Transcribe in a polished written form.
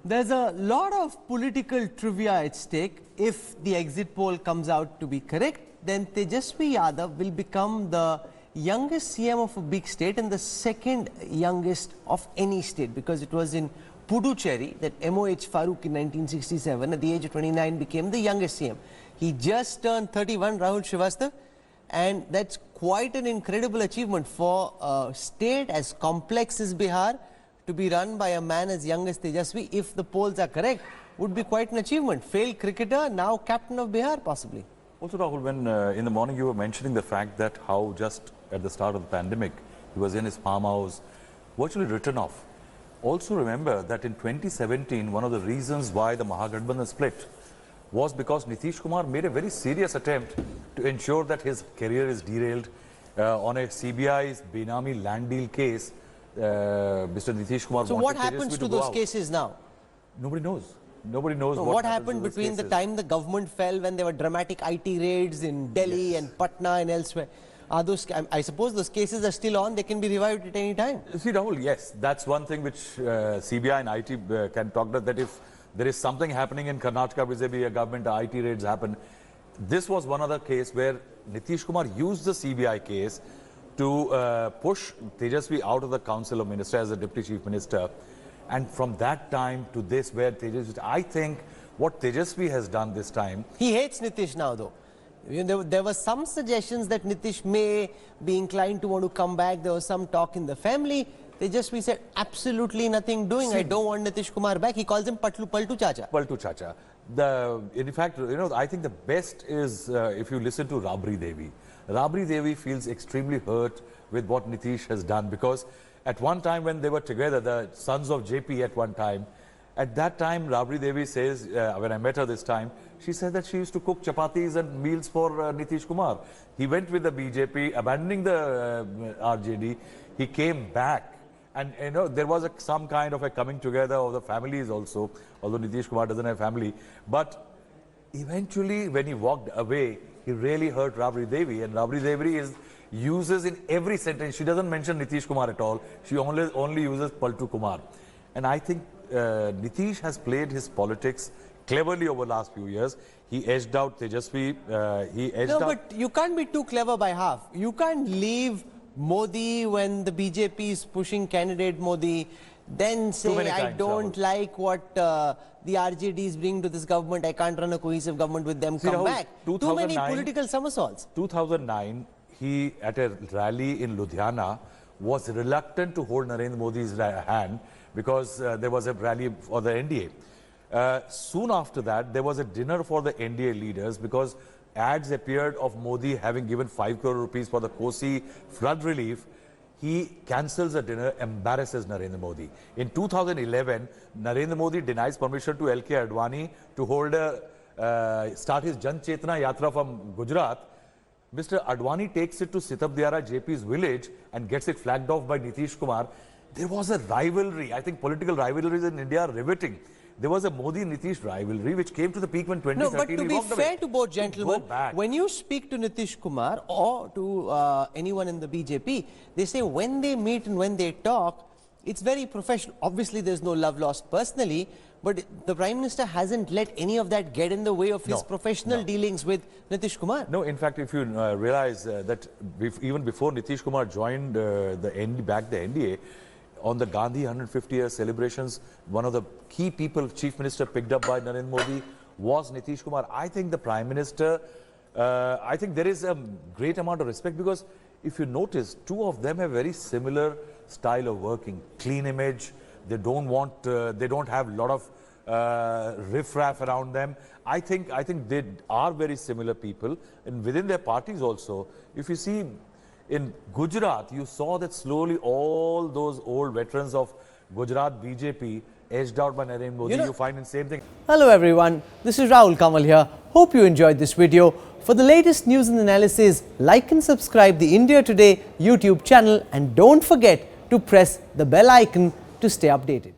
There's a lot of political trivia at stake. If the exit poll comes out to be correct, then Tejashwi Yadav will become the youngest CM of a big state and the second youngest of any state, because it was in Puducherry that MOH Farooq in 1967 at the age of 29 became the youngest CM. He just turned 31, Rahul Srivastava, and that's quite an incredible achievement for a state as complex as Bihar to be run by a man as young as Tejashwi. If the polls are correct, would be quite an achievement. Failed cricketer, now captain of Bihar possibly. Also, Rahul, when in the morning you were mentioning the fact that how just at the start of the pandemic, he was in his farmhouse, virtually written off. Also remember that in 2017, one of the reasons why the Mahagathbandhan split was because Nitish Kumar made a very serious attempt to ensure that his career is derailed on a CBI's Benami land deal case. Mr. Nitish Kumar. So what happens to those cases now? Nobody knows. Nobody knows what happened between the time the government fell, when there were dramatic IT raids in Delhi and Patna and elsewhere. Are those, I suppose those cases are still on, they can be revived at any time. See, Rahul, yes, that's one thing which CBI and IT can talk about, that if there is something happening in Karnataka vis-a-vis a government, IT raids happen. This was one other case where Nitish Kumar used the CBI case to push Tejashwi out of the Council of Ministers as a Deputy Chief Minister. And from that time to this, where Tejashwi, I think what Tejashwi has done this time. He hates Nitish now though. There were some suggestions that Nitish may be inclined to want to come back. There was some talk in the family. Tejashwi said absolutely nothing doing. I don't want Nitish Kumar back. He calls him Paltu Chacha. Paltu Chacha. In fact, I think the best is if you listen to Rabri Devi. Rabri Devi feels extremely hurt with what Nitish has done, because at one time when they were together, the sons of JP at one time, at that time Rabri Devi says, when I met her this time, she said that she used to cook chapatis and meals for Nitish Kumar. He went with the BJP, abandoning the RJD. He came back. And there was some kind of a coming together of the families also, although Nitish Kumar doesn't have family. But eventually, when he walked away, he really hurt Rabri Devi. And Rabri Devi uses in every sentence, she doesn't mention Nitish Kumar at all. She only uses Paltu Kumar. And I think Nitish has played his politics cleverly over the last few years. He edged out Tejashwi. But you can't be too clever by half. You can't leave Modi when the BJP is pushing candidate Modi, then say I don't like what the RJDs bring to this government, I can't run a cohesive government with them, come back. Too many political somersaults. 2009, he at a rally in Ludhiana was reluctant to hold Narendra Modi's hand because there was a rally for the NDA. Soon after that, there was a dinner for the NDA leaders because ads appeared of Modi having given 5 crore rupees for the Kosi flood relief. He cancels the dinner, embarrasses Narendra Modi. In 2011, Narendra Modi denies permission to LK Advani to hold start his Jan Chetna Yatra from Gujarat. Mr. Advani takes it to Sitab Diara JP's village and gets it flagged off by Nitish Kumar. There was a rivalry. I think political rivalries in India are riveting. There was a Modi-Nitish rivalry which came to the peak when 2013 No, but to be fair to both gentlemen, when you speak to Nitish Kumar or to anyone in the BJP, they say when they meet and when they talk, it's very professional. Obviously, there's no love lost personally, but the Prime Minister hasn't let any of that get in the way of his professional dealings with Nitish Kumar. No, in fact, if you realize that even before Nitish Kumar joined the NDA, on the Gandhi 150-year celebrations, one of the key people, Chief Minister picked up by Narendra Modi was Nitish Kumar. I think the Prime Minister, I think there is a great amount of respect, because if you notice, two of them have very similar style of working, clean image. They don't want, they don't have a lot of riffraff around them. I think they are very similar people, and within their parties also. If you see, in Gujarat, you saw that slowly all those old veterans of Gujarat BJP edged out by Narendra Modi. You find the same thing. Hello everyone, this is Rahul Kamal here. Hope you enjoyed this video. For the latest news and analysis, like and subscribe the India Today YouTube channel, and don't forget to press the bell icon to stay updated.